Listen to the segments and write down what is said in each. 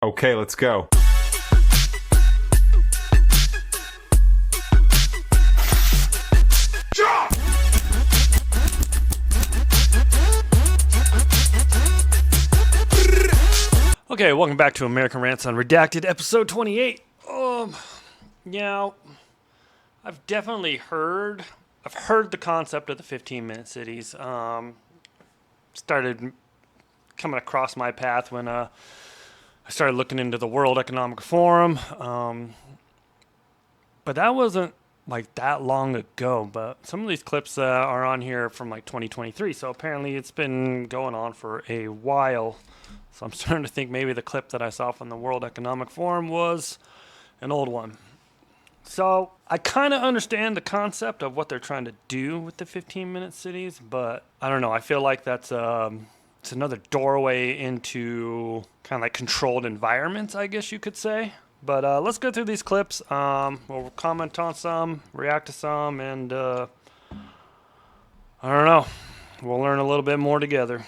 Okay, let's go. Okay, welcome back to American Rants Unredacted, episode 28. Yeah, I've heard the concept of the 15-minute cities. Started coming across my path when I started looking into the World Economic Forum. But that wasn't like that long ago. But some of these clips are on here from like 2023. So apparently it's been going on for a while. So I'm starting to think maybe the clip that I saw from the World Economic Forum was an old one. So I kind of understand the concept of what they're trying to do with the 15-minute cities, but I don't know. I feel like that's it's another doorway into kind of like controlled environments, I guess you could say. But let's go through these clips. We'll comment on some, react to some, and I don't know. We'll learn a little bit more together.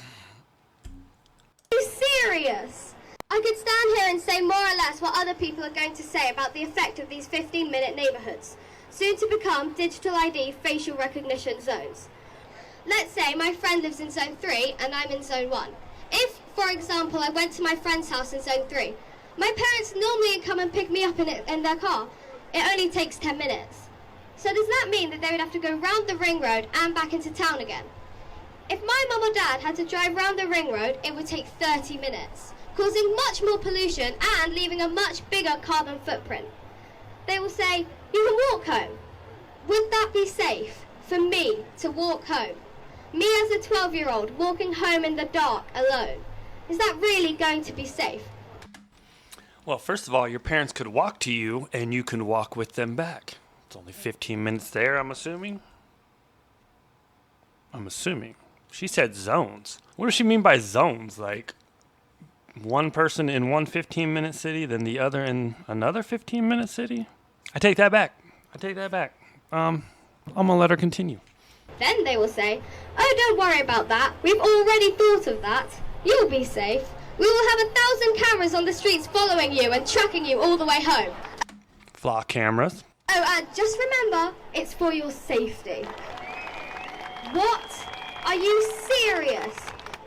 Are you serious? I could stand here and say more or less what other people are going to say about the effect of these 15-minute neighborhoods, soon to become digital ID facial recognition zones. Let's say my friend lives in zone 3 and I'm in zone 1. If, for example, I went to my friend's house in zone 3, my parents normally come and pick me up in their car. It only takes 10 minutes. So does that mean that they would have to go round the ring road and back into town again? If my mum or dad had to drive round the ring road, it would take 30 minutes, causing much more pollution and leaving a much bigger carbon footprint. They will say, you can walk home. Would that be safe for me to walk home? Me as a 12-year-old walking home in the dark alone. Is that really going to be safe? Well, first of all, your parents could walk to you and you can walk with them back. It's only 15 minutes there, I'm assuming. She said zones. What does she mean by zones? Like one person in one 15-minute city, then the other in another 15-minute city? I take that back. I'm going to let her continue. Then they will say, oh, don't worry about that. We've already thought of that. You'll be safe. We will have 1,000 cameras on the streets following you and tracking you all the way home. Flock cameras. Oh, just remember, it's for your safety. What? Are you serious?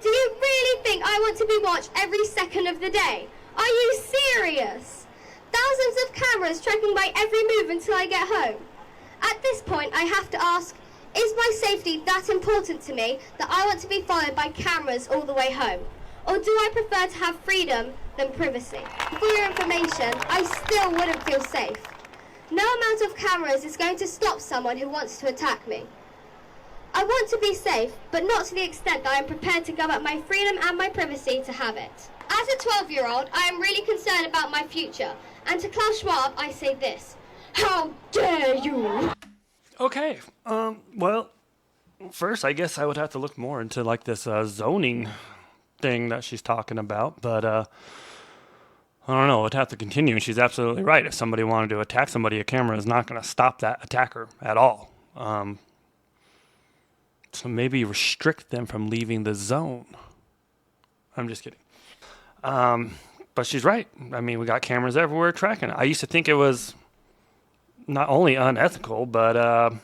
Do you really think I want to be watched every second of the day? Are you serious? Thousands of cameras tracking my every move until I get home. At this point, I have to ask, is my safety that important to me that I want to be followed by cameras all the way home? Or do I prefer to have freedom than privacy? For your information, I still wouldn't feel safe. No amount of cameras is going to stop someone who wants to attack me. I want to be safe, but not to the extent that I am prepared to give up my freedom and my privacy to have it. As a 12-year-old, I am really concerned about my future. And to Klaus Schwab, I say this. How dare you! Okay. Well, first, I guess I would have to look more into like this zoning thing that she's talking about. But I don't know. It'd have to continue. She's absolutely right. If somebody wanted to attack somebody, a camera is not going to stop that attacker at all. So maybe restrict them from leaving the zone. I'm just kidding. But she's right. I mean, we got cameras everywhere tracking it. I used to think it was not only unethical, but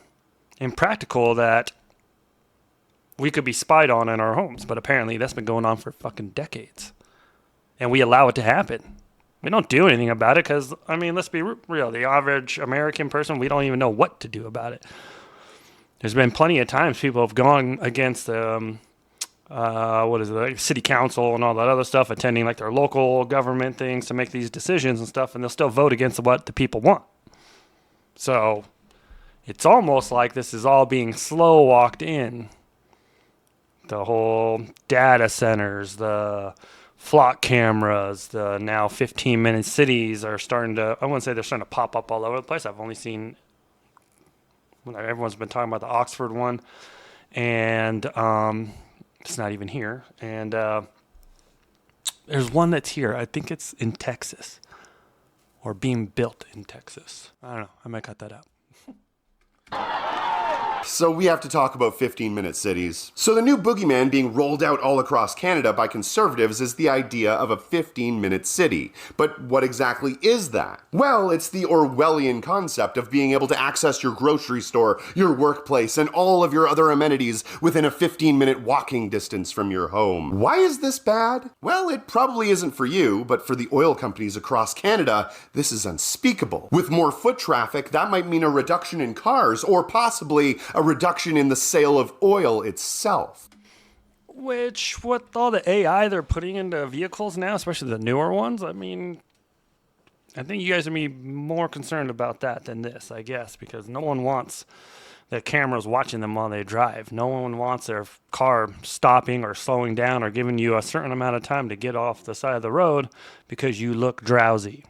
impractical that we could be spied on in our homes. But apparently that's been going on for fucking decades. And we allow it to happen. We don't do anything about it because, I mean, let's be real. The average American person, we don't even know what to do about it. There's been plenty of times people have gone against city council and all that other stuff, attending like their local government things to make these decisions and stuff, and they'll still vote against what the people want. So it's almost like this is all being slow walked in. The whole data centers, the flock cameras, the now 15-minute cities are starting to, I wouldn't say they're starting to pop up all over the place. I've only seen, everyone's been talking about the Oxford one, and it's not even here. And there's one that's here. I think it's in Texas, or being built in Texas. I don't know. I might cut that out. So we have to talk about 15-minute cities. So the new boogeyman being rolled out all across Canada by conservatives is the idea of a 15-minute city. But what exactly is that? Well, it's the Orwellian concept of being able to access your grocery store, your workplace, and all of your other amenities within a 15-minute walking distance from your home. Why is this bad? Well, it probably isn't for you, but for the oil companies across Canada, this is unspeakable. With more foot traffic, that might mean a reduction in cars, or possibly a reduction in the sale of oil itself. Which, with all the AI they're putting into vehicles now, especially the newer ones, I mean, I think you guys are be more concerned about that than this, I guess, because no one wants the cameras watching them while they drive. No one wants their car stopping or slowing down or giving you a certain amount of time to get off the side of the road because you look drowsy.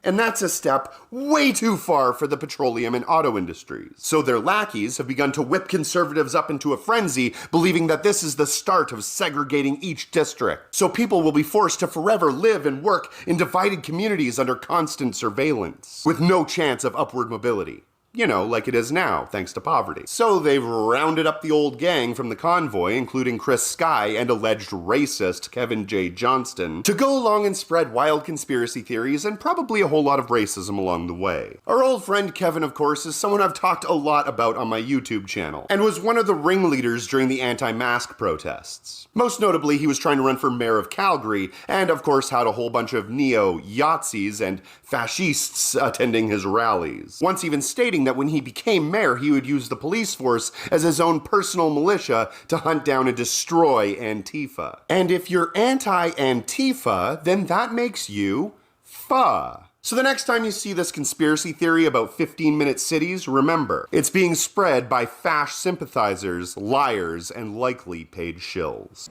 And that's a step way too far for the petroleum and auto industries. So their lackeys have begun to whip conservatives up into a frenzy, believing that this is the start of segregating each district. So people will be forced to forever live and work in divided communities under constant surveillance, with no chance of upward mobility. You know, like it is now, thanks to poverty. So they've rounded up the old gang from the convoy, including Chris Sky and alleged racist Kevin J. Johnston, to go along and spread wild conspiracy theories and probably a whole lot of racism along the way. Our old friend Kevin, of course, is someone I've talked a lot about on my YouTube channel, and was one of the ringleaders during the anti-mask protests. Most notably, he was trying to run for mayor of Calgary, and of course had a whole bunch of neo-Yazis and fascists attending his rallies. Once even stating that when he became mayor, he would use the police force as his own personal militia to hunt down and destroy Antifa. And if you're anti-Antifa, then that makes you pho. So the next time you see this conspiracy theory about 15-minute cities, remember, it's being spread by fash sympathizers, liars, and likely paid shills.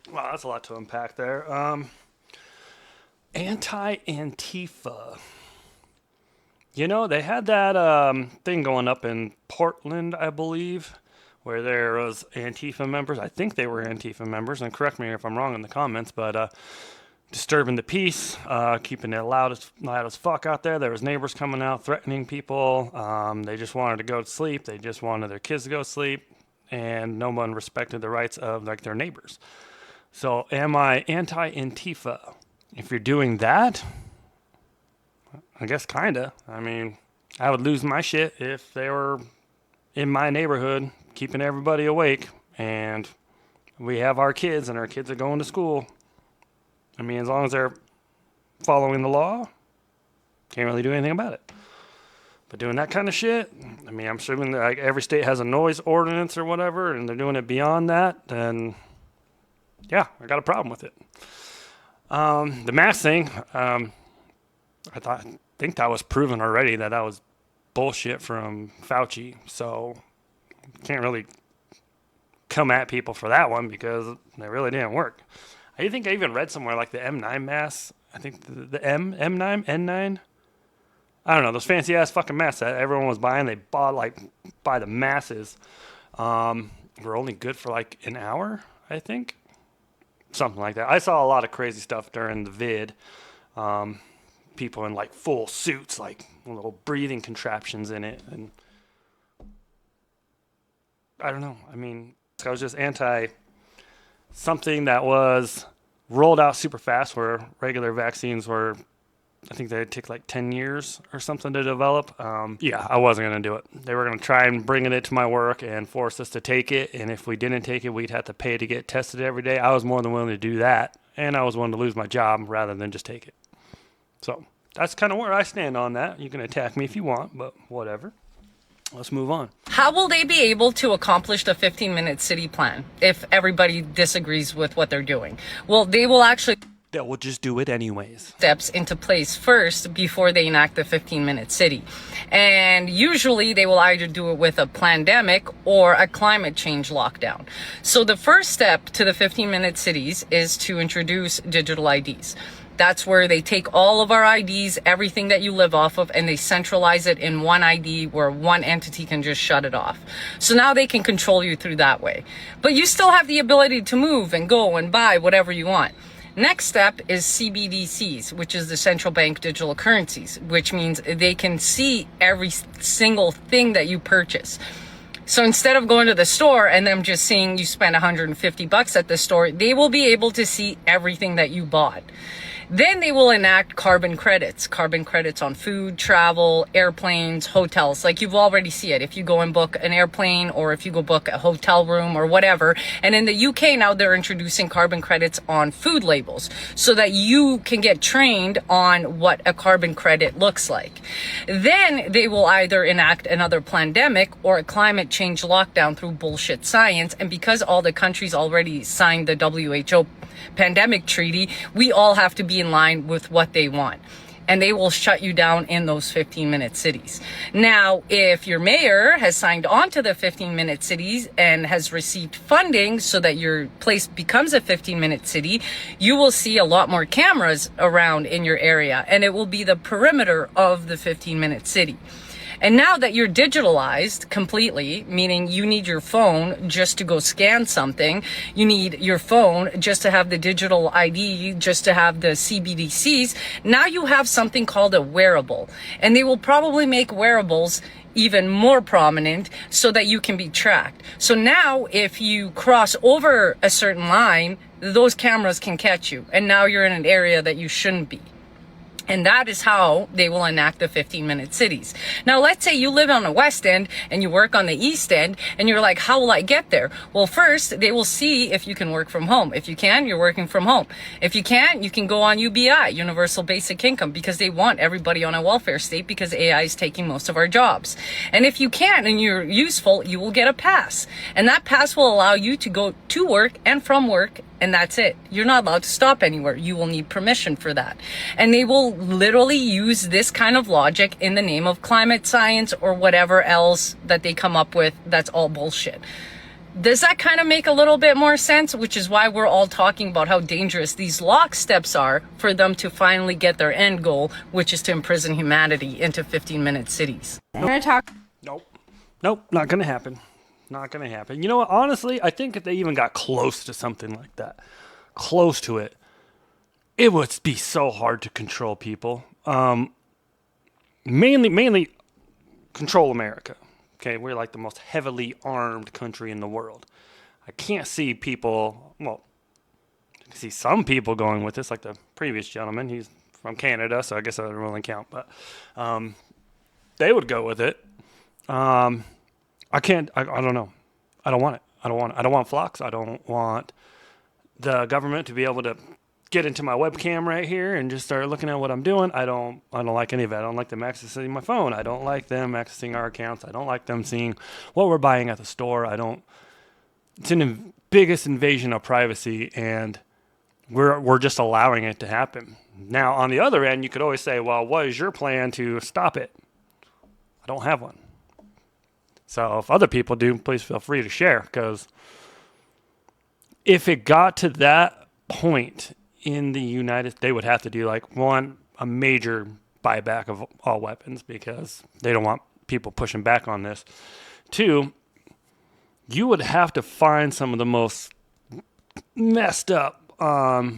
Wow, that's a lot to unpack there. Anti-Antifa. You know, they had that thing going up in Portland, I believe, where there was Antifa members. I think they were Antifa members, and correct me if I'm wrong in the comments, but disturbing the peace, keeping it loud as fuck out there. There was neighbors coming out threatening people. They just wanted to go to sleep. They just wanted their kids to go to sleep, and no one respected the rights of their neighbors. So am I anti-Antifa? If you're doing that, I guess kinda. I mean, I would lose my shit if they were in my neighborhood keeping everybody awake and we have our kids and our kids are going to school. I mean, as long as they're following the law, can't really do anything about it. But doing that kind of shit, I mean, I'm assuming that like every state has a noise ordinance or whatever, and they're doing it beyond that, then yeah, I got a problem with it. The mask thing, I think that was proven already that was bullshit from Fauci. So can't really come at people for that one because they really didn't work. I think I even read somewhere like the M9 masks. I think the M9, N9. I don't know, those fancy ass fucking masks that everyone was buying. They bought like by the masses. Were only good for like an hour, I think. Something like that. I saw a lot of crazy stuff during the vid. People in like full suits, like little breathing contraptions in it. And I don't know. I mean, I was just anti something that was rolled out super fast where regular vaccines were, I think they'd take like 10 years or something to develop. Yeah, I wasn't going to do it. They were going to try and bring it to my work and force us to take it. And if we didn't take it, we'd have to pay to get tested every day. I was more than willing to do that. And I was willing to lose my job rather than just take it. So that's kind of where I stand on that. You can attack me if you want, but whatever. Let's move on. How will they be able to accomplish the 15-minute city plan if everybody disagrees with what they're doing? Well, they will actually... That will just do it anyways. Steps into place first before they enact the 15-minute city. And usually they will either do it with a pandemic or a climate change lockdown. So the first step to the 15-minute cities is to introduce digital IDs. That's where they take all of our IDs, everything that you live off of, and they centralize it in one ID where one entity can just shut it off. So now they can control you through that way. But you still have the ability to move and go and buy whatever you want. Next step is CBDCs, which is the central bank digital currencies, which means they can see every single thing that you purchase. So instead of going to the store and them just seeing you spent $150 at the store, they will be able to see everything that you bought. Then they will enact carbon credits on food, travel, airplanes, hotels. Like you've already seen it. If you go and book an airplane or if you go book a hotel room or whatever. And in the UK now they're introducing carbon credits on food labels so that you can get trained on what a carbon credit looks like. Then they will either enact another pandemic or a climate change lockdown through bullshit science. And because all the countries already signed the WHO pandemic treaty, we all have to be in line with what they want. And they will shut you down in those 15-minute cities. Now, if your mayor has signed on to the 15-minute cities and has received funding so that your place becomes a 15-minute city, you will see a lot more cameras around in your area, and it will be the perimeter of the 15-minute city. And now that you're digitalized completely, meaning you need your phone just to go scan something, you need your phone just to have the digital ID, just to have the CBDCs, now you have something called a wearable. And they will probably make wearables even more prominent so that you can be tracked. So now if you cross over a certain line, those cameras can catch you. And now you're in an area that you shouldn't be. And that is how they will enact the 15-minute cities. Now, let's say you live on the West End and you work on the East End and you're like, how will I get there? Well, first, they will see if you can work from home. If you can, you're working from home. If you can't, you can go on UBI, Universal Basic Income, because they want everybody on a welfare state because AI is taking most of our jobs. And if you can't and you're useful, you will get a pass. And that pass will allow you to go to work and from work. And that's it. You're not allowed to stop anywhere. You will need permission for that. And they will literally use this kind of logic in the name of climate science or whatever else that they come up with. That's all bullshit. Does that kind of make a little bit more sense? Which is why we're all talking about how dangerous these locksteps are for them to finally get their end goal, which is to imprison humanity into 15-minute cities. Nope, not going to happen. Not going to happen. You know what? Honestly, I think if they even got close to something like that, close to it, it would be so hard to control people. Mainly control America. Okay, we're like the most heavily armed country in the world. I can't see people, well, I can see some people going with this, like the previous gentleman. He's from Canada, so I guess that doesn't really count. But they would go with it. I don't know. I don't want it. I don't want flocks. I don't want the government to be able to get into my webcam right here and just start looking at what I'm doing. I don't like any of that. I don't like them accessing my phone. I don't like them accessing our accounts. I don't like them seeing what we're buying at the store. It's an biggest invasion of privacy, and we're just allowing it to happen. Now, on the other end, you could always say, well, what is your plan to stop it? I don't have one. So if other people do, please feel free to share, because if it got to that point in the they would have to do a major buyback of all weapons, because they don't want people pushing back on this. 2, you would have to find some of the most messed up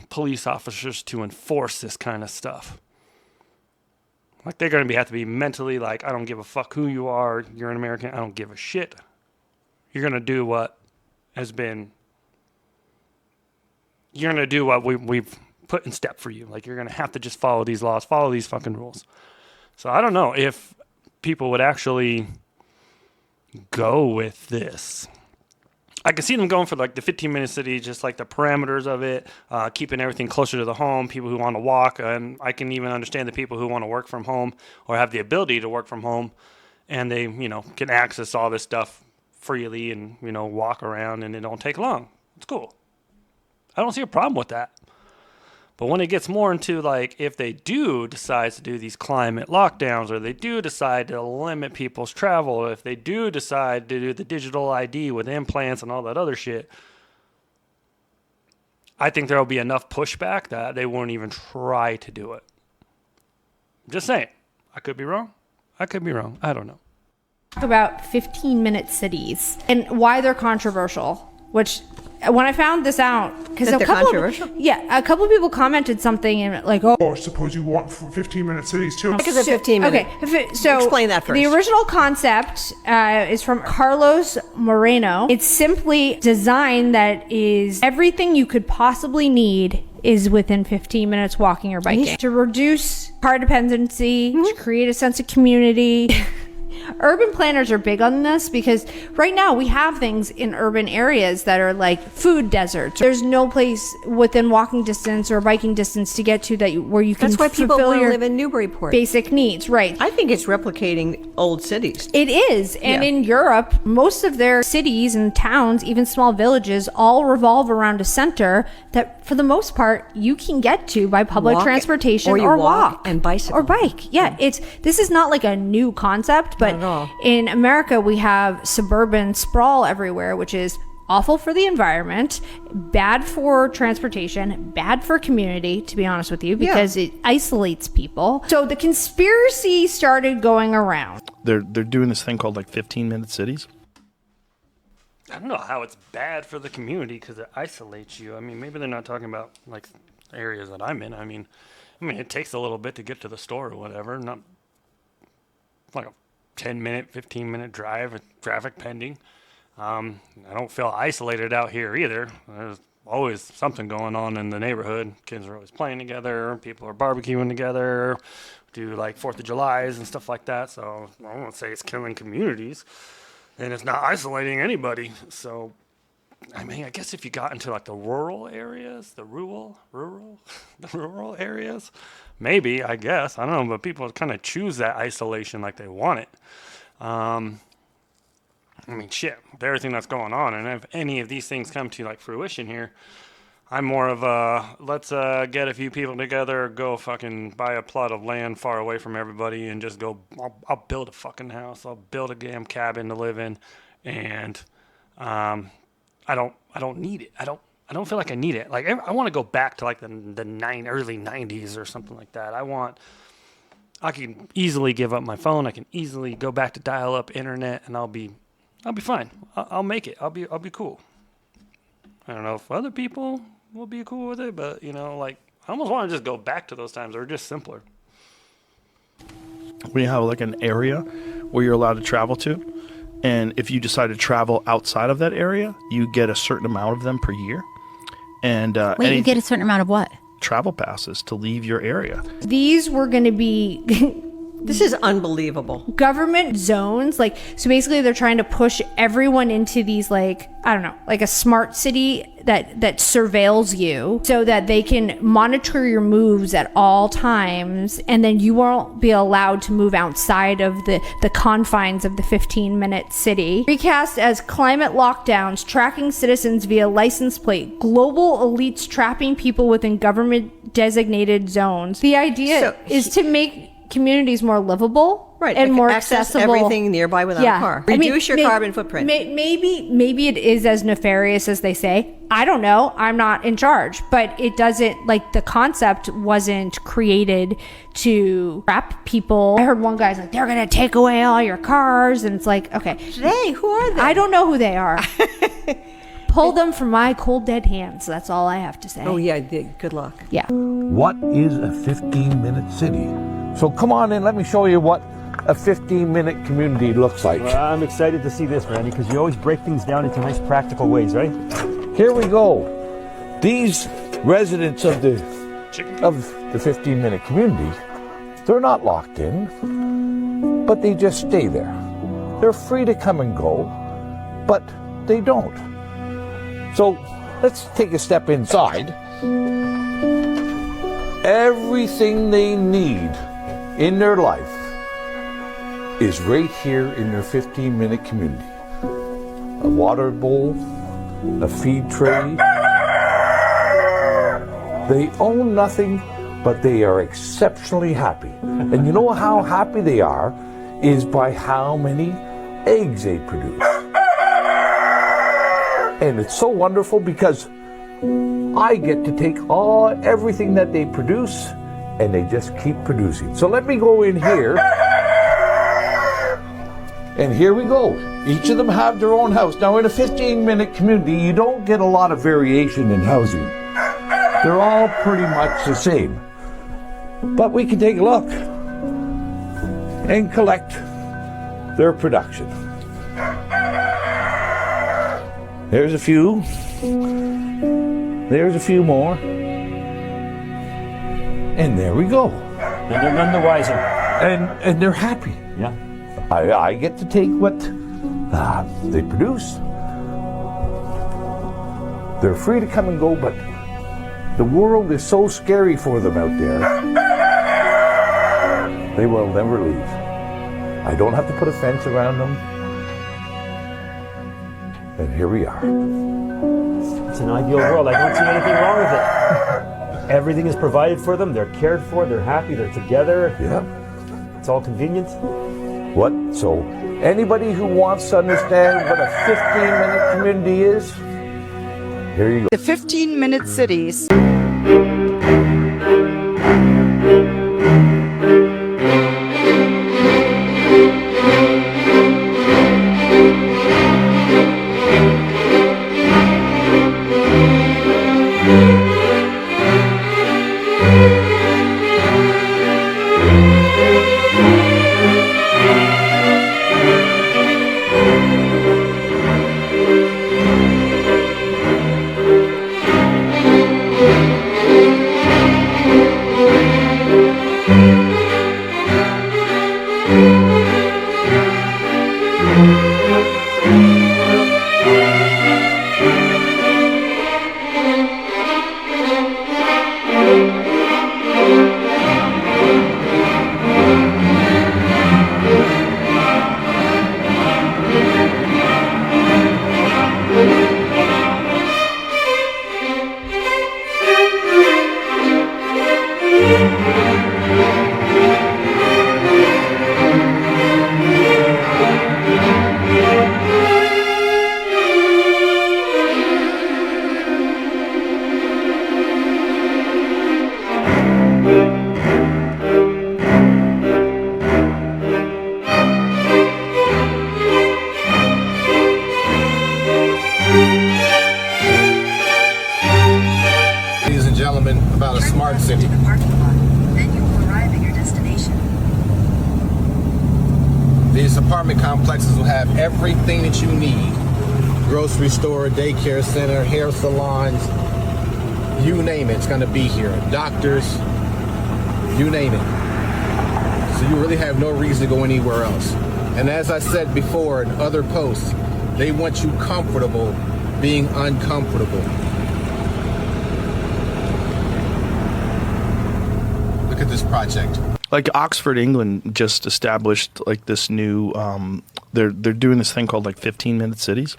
police officers to enforce this kind of stuff. Like, they're going to have to be mentally like, I don't give a fuck who you are. You're an American. I don't give a shit. You're going to do what we've put in step for you. Like, you're going to have to just follow these laws, follow these fucking rules. So I don't know if people would actually go with this. I can see them going for like the 15-minute city, just like the parameters of it, keeping everything closer to the home, people who want to walk. And I can even understand the people who want to work from home or have the ability to work from home, and they, can access all this stuff freely and, walk around, and it don't take long. It's cool. I don't see a problem with that. But when it gets more into like, if they do decide to do these climate lockdowns, or they do decide to limit people's travel, or if they do decide to do the digital ID with implants and all that other shit, I think there will be enough pushback that they won't even try to do it. Just saying. I could be wrong. I don't know. Talk about 15-minute cities and why they're controversial. which when I found this out, because That they're controversial? a couple of people commented something and like, oh, Or suppose you want 15-minute cities too. Because of 15 minutes. Okay, so Explain that first. The original concept is from Carlos Moreno. It's simply design that is everything you could possibly need is within 15 minutes walking or biking to reduce car dependency, to create a sense of community. Urban planners are big on this because right now we have things in urban areas that are like food deserts. There's no place within walking distance or biking distance to get to where you can That's why people fulfill want to your live in Newburyport. basic needs, right? I think it's replicating old cities. It is. And Yeah. in Europe, most of their cities and towns, even small villages, all revolve around a center that, for the most part, you can get to by public Walk, transportation or you or walk and bicycle. Or bike. Yeah. This is not like a new concept, but Not at all. in America, we have suburban sprawl everywhere, which is awful for the environment, bad for transportation, bad for community, to be honest with you, because it isolates people. So the conspiracy started going around. They're doing this thing called like 15-minute cities. I don't know how it's bad for the community because it isolates you. I mean, maybe they're not talking about like areas that I'm in. I mean, it takes a little bit to get to the store or whatever. Not like a 10-minute, 15-minute drive with traffic pending. I don't feel isolated out here either. There's always something going on in the neighborhood. Kids are always playing together. People are barbecuing together. Do like 4th of Julys and stuff like that. So I won't say it's killing communities. And it's not isolating anybody. So, I mean, I guess if you got into like the rural areas, the rural areas, maybe, I guess. I don't know, but people kind of choose that isolation like they want it. I mean, shit, with everything that's going on, and if any of these things come to like fruition here, I'm more of a let's get a few people together, go fucking buy a plot of land far away from everybody, and just go. I'll build a fucking house. I'll build a damn cabin to live in, and I don't need it. I don't feel like I need it. Like I want to go back to like the early 90s or something like that. I can easily give up my phone. I can easily go back to dial-up internet, and I'll be fine. I'll make it. I'll be cool. I don't know if other people will be cool with it, but like I almost want to just go back to those times. They're just simpler. We have like an area where you're allowed to travel to, and if you decide to travel outside of that area, you get a certain amount of them per year. And Wait, you get a certain amount of what? Travel passes to leave your area. These were going to be This is unbelievable. government zones. Like, so basically they're trying to push everyone into these, like, I don't know, like a smart city that surveils you so that they can monitor your moves at all times. And then you won't be allowed to move outside of the confines of the 15-minute city. Recast as climate lockdowns, tracking citizens via license plate, global elites trapping people within government designated zones. The idea is to make communities more livable, Right, and more access accessible. everything nearby without a car. Reduce your carbon footprint. Maybe it is as nefarious as they say. I don't know. I'm not in charge, but it doesn't, like, the concept wasn't created to trap people. I heard one guy's like, they're gonna take away all your cars, and it's like, okay, Who are they? I don't know who they are. Pull them from my cold dead hands. That's all I have to say. Oh yeah, good luck. Yeah. What is a 15-minute city? So come on in, let me show you what a 15-minute community looks like. Well, I'm excited to see this, Randy, because you always break things down into nice practical ways, right? Here we go. These residents of the 15-minute community, they're not locked in, but they just stay there. They're free to come and go, but they don't. So let's take a step inside. Everything they need in their life is right here in their 15-minute community. A water bowl, a feed tray. They own nothing, but they are exceptionally happy. And you know how happy they are is by how many eggs they produce. And it's so wonderful because I get to take everything that they produce, and they just keep producing. So let me go in here. And here we go. Each of them have their own house. Now, in a 15-minute community, you don't get a lot of variation in housing. They're all pretty much the same. But we can take a look and collect their production. There's a few. There's a few more. And there we go. And they're none the wiser. And they're happy. Yeah. I get to take what they produce. They're free to come and go, but the world is so scary for them out there. They will never leave. I don't have to put a fence around them. And here we are. It's an ideal world. I don't see anything wrong with it. Everything is provided for them. They're cared for. They're happy. They're together. Yeah. It's all convenient. What? So, anybody who wants to understand what a 15-minute community is, here you go. The 15-minute cities. About a smart city. Then you will arrive at your destination. These apartment complexes will have everything that you need. Grocery store, daycare center, hair salons, you name it, it's going to be here. Doctors, you name it. So you really have no reason to go anywhere else. And as I said before in other posts, they want you comfortable being uncomfortable. Look at this project. Like Oxford, England just established like this new they're doing this thing called like 15-minute cities,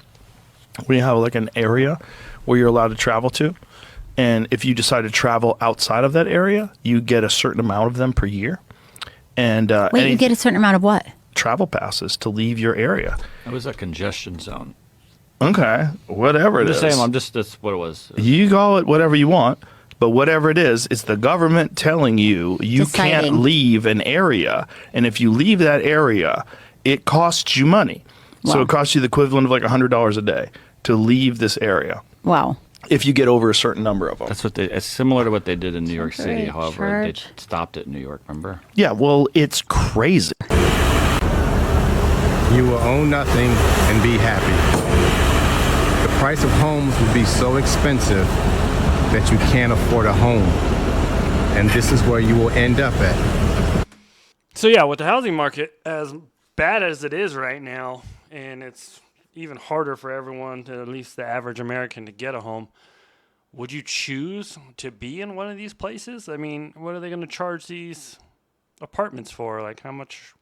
where you have like an area where you're allowed to travel to, and if you decide to travel outside of that area, you get a certain amount of them per year. And wait, you get a certain amount of what? Travel passes to leave your area. It was a congestion zone. Okay, whatever it is. That's what it was. You call it whatever you want. But whatever it is, it's the government telling you can't leave an area. And if you leave that area, it costs you money. Wow. So it costs you the equivalent of like $100 a day to leave this area. Wow. If you get over a certain number of them. That's what it's similar to what they did in New York City. However, they stopped it in New York, remember? Yeah, well, it's crazy. You will own nothing and be happy. The price of homes will be so expensive that you can't afford a home. And this is where you will end up at. So yeah, with the housing market as bad as it is right now, and it's even harder for everyone, to at least the average American, to get a home, would you choose to be in one of these places? I mean, what are they going to charge these apartments for? Like how much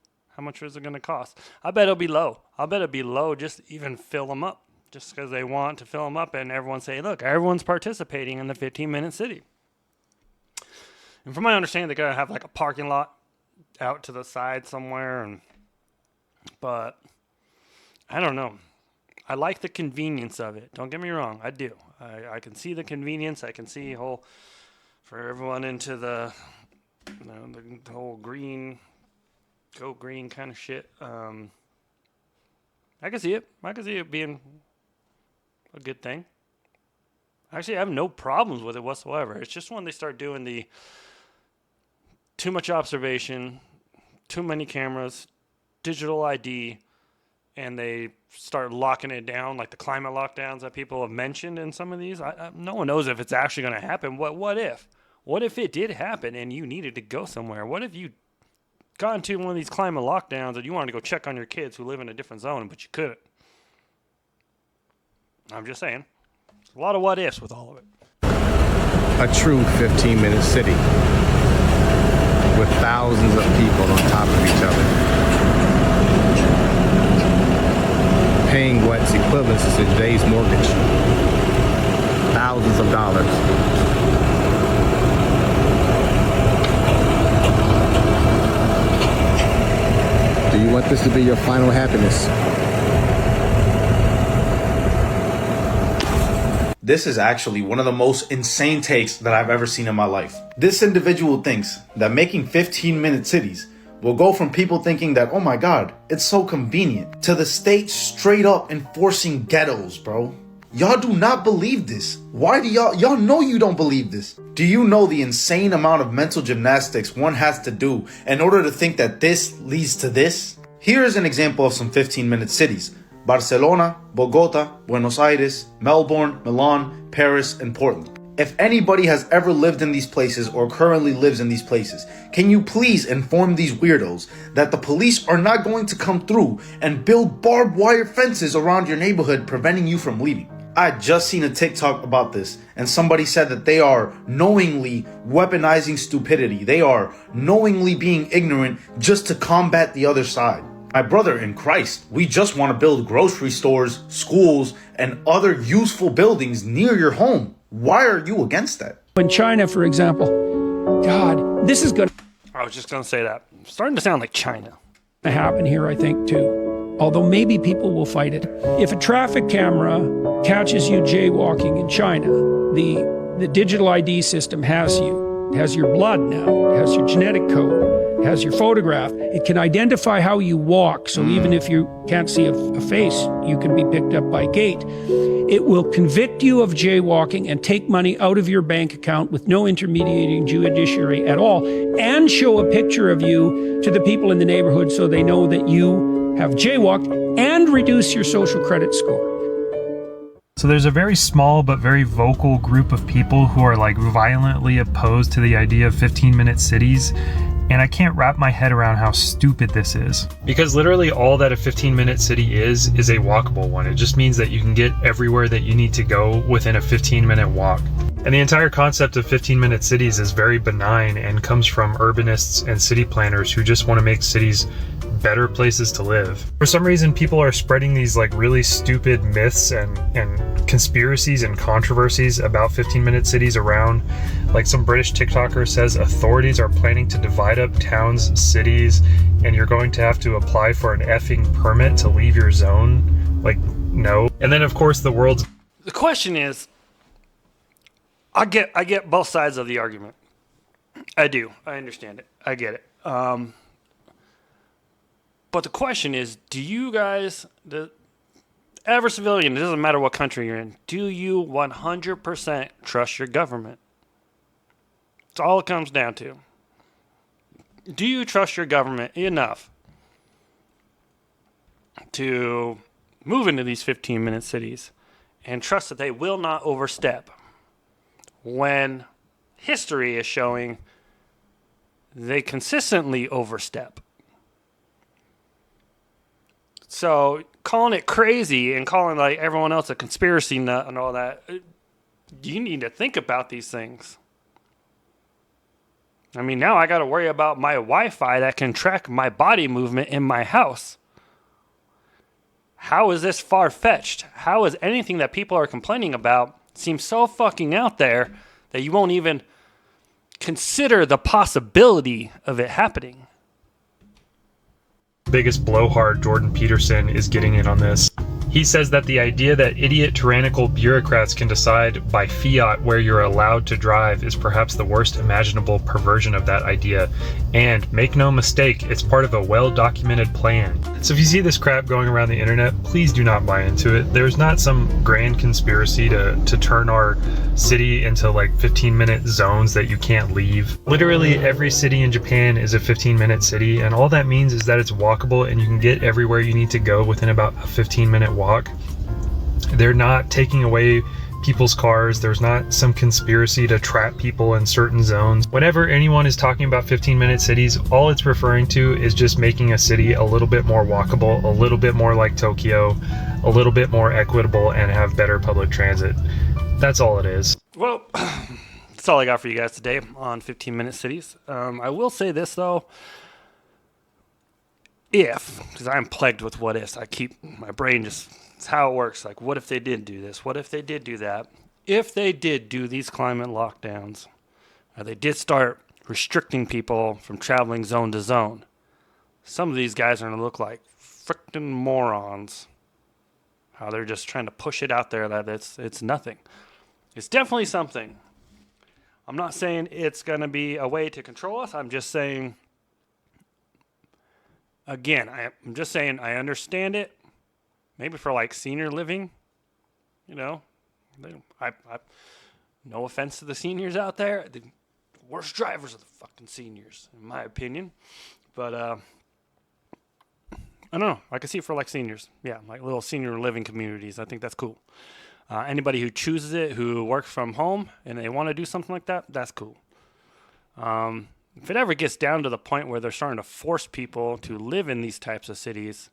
is it going to cost? I bet it'll be low. I bet it'll be low just to even fill them up. Just because they want to fill them up and everyone say, look, everyone's participating in the 15-minute city. And from my understanding, they're going to have like a parking lot out to the side somewhere. But I don't know. I like the convenience of it. Don't get me wrong. I do. I can see the convenience. I can see for everyone into the whole green, go green kind of shit. I can see it. I can see it being a good thing. Actually, I have no problems with it whatsoever. It's just when they start doing the too much observation, too many cameras, digital ID, and they start locking it down, like the climate lockdowns that people have mentioned in some of these. No one knows if it's actually going to happen. What if? What if it did happen and you needed to go somewhere? What if you got into one of these climate lockdowns and you wanted to go check on your kids who live in a different zone, but you couldn't? I'm just saying. A lot of what ifs with all of it. A true 15-minute city with thousands of people on top of each other, paying what's equivalent to today's mortgage. Thousands of dollars. Do you want this to be your final happiness? This is actually one of the most insane takes that I've ever seen in my life. This individual thinks that making 15-minute cities will go from people thinking that, oh my God, it's so convenient, to the state straight up enforcing ghettos, bro. Y'all do not believe this. Why do y'all know you don't believe this? Do you know the insane amount of mental gymnastics one has to do in order to think that this leads to this? Here is an example of some 15-minute cities. Barcelona, Bogota, Buenos Aires, Melbourne, Milan, Paris, and Portland. If anybody has ever lived in these places or currently lives in these places, can you please inform these weirdos that the police are not going to come through and build barbed wire fences around your neighborhood preventing you from leaving? I had just seen a TikTok about this, and somebody said that they are knowingly weaponizing stupidity. They are knowingly being ignorant just to combat the other side. My brother in Christ, we just want to build grocery stores, schools, and other useful buildings near your home. Why are you against that? In China, for example, God, this is going I was just going to say that. It's starting to sound like China. to happen here, I think, too. Although maybe people will fight it. If a traffic camera catches you jaywalking in China, the digital ID system has you. It has your blood now. It has your genetic code. It has your photograph. It can identify how you walk. So even if you can't see a face, you can be picked up by gait. It will convict you of jaywalking and take money out of your bank account with no intermediating judiciary at all, and show a picture of you to the people in the neighborhood so they know that you have jaywalked, and reduce your social credit score. So there's a very small but very vocal group of people who are like violently opposed to the idea of 15-minute cities. And I can't wrap my head around how stupid this is. Because literally all that a 15-minute city is a walkable one. It just means that you can get everywhere that you need to go within a 15-minute walk. And the entire concept of 15-minute cities is very benign and comes from urbanists and city planners who just want to make cities better places to live. For some reason, people are spreading these like really stupid myths and conspiracies and controversies about 15-minute cities around. Like some British TikToker says authorities are planning to divide up towns, cities, and you're going to have to apply for an effing permit to leave your zone. Like, no. And then of course the question is, I get both sides of the argument. I do. I understand it. I get it. But the question is, do you guys, the average civilian, it doesn't matter what country you're in, do you 100% trust your government? That's all it comes down to. Do you trust your government enough to move into these 15-minute cities and trust that they will not overstep when history is showing they consistently overstep? So calling it crazy and calling like everyone else a conspiracy nut and all that, you need to think about these things. I mean, now I got to worry about my Wi-Fi that can track my body movement in my house. How is this far-fetched? How is anything that people are complaining about seem so fucking out there that you won't even consider the possibility of it happening? biggest blowhard, Jordan Peterson, is getting in on this. He says that the idea that idiot tyrannical bureaucrats can decide by fiat where you're allowed to drive is perhaps the worst imaginable perversion of that idea. And make no mistake, it's part of a well-documented plan. So if you see this crap going around the internet, please do not buy into it. There's not some grand conspiracy to turn our city into like 15-minute zones that you can't leave. Literally every city in Japan is a 15-minute city, and all that means is that it's walkable and you can get everywhere you need to go within about a 15-minute walk. They're not taking away people's cars. There's not some conspiracy to trap people in certain zones. Whenever anyone is talking about 15-minute cities, all it's referring to is just making a city a little bit more walkable, a little bit more like Tokyo, a little bit more equitable, and have better public transit. That's all it is. Well, that's all I got for you guys today on 15-minute cities. I will say this, though. Because I'm plagued with what ifs. My brain just, it's how it works. Like, what if they did do this? What if they did do that? If they did do these climate lockdowns, or they did start restricting people from traveling zone to zone, some of these guys are going to look like frickin' morons. How they're just trying to push it out there that it's nothing. It's definitely something. I'm not saying it's going to be a way to control us. I'm just saying, again, I'm just saying I understand it. Maybe for like senior living, you know, I no offense to the seniors out there. The worst drivers are the fucking seniors, in my opinion. But I don't know. I can see it for like seniors. Yeah, like little senior living communities. I think that's cool. Anybody who chooses it, who works from home, and they want to do something like that, that's cool. If it ever gets down to the point where they're starting to force people to live in these types of cities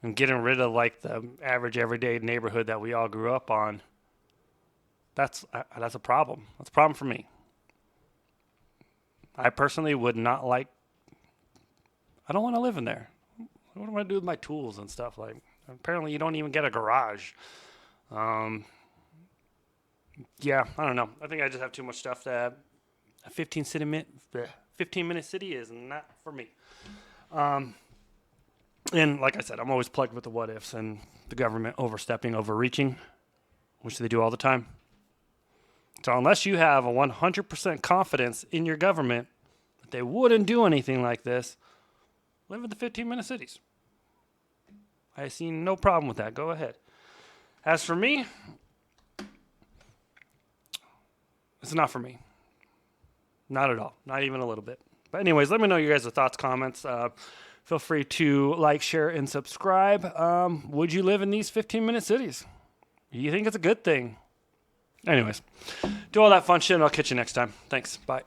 and getting rid of like the average everyday neighborhood that we all grew up on, that's a problem. That's a problem for me. I personally would not like, I don't want to live in there. What am I going to do with my tools and stuff? Like, apparently you don't even get a garage. Yeah, I don't know. I think I just have too much stuff that a 15-minute city is not for me. And like I said, I'm always plugged with the what ifs and the government overstepping, overreaching, which they do all the time. So unless you have a 100% confidence in your government that they wouldn't do anything like this, live in the 15-minute cities. I see no problem with that. Go ahead. As for me, it's not for me. Not at all. Not even a little bit. But anyways, let me know your guys' thoughts, comments. Feel free to like, share, and subscribe. Would you live in these 15-minute cities? Do you think it's a good thing? Anyways, do all that fun shit, and I'll catch you next time. Thanks. Bye.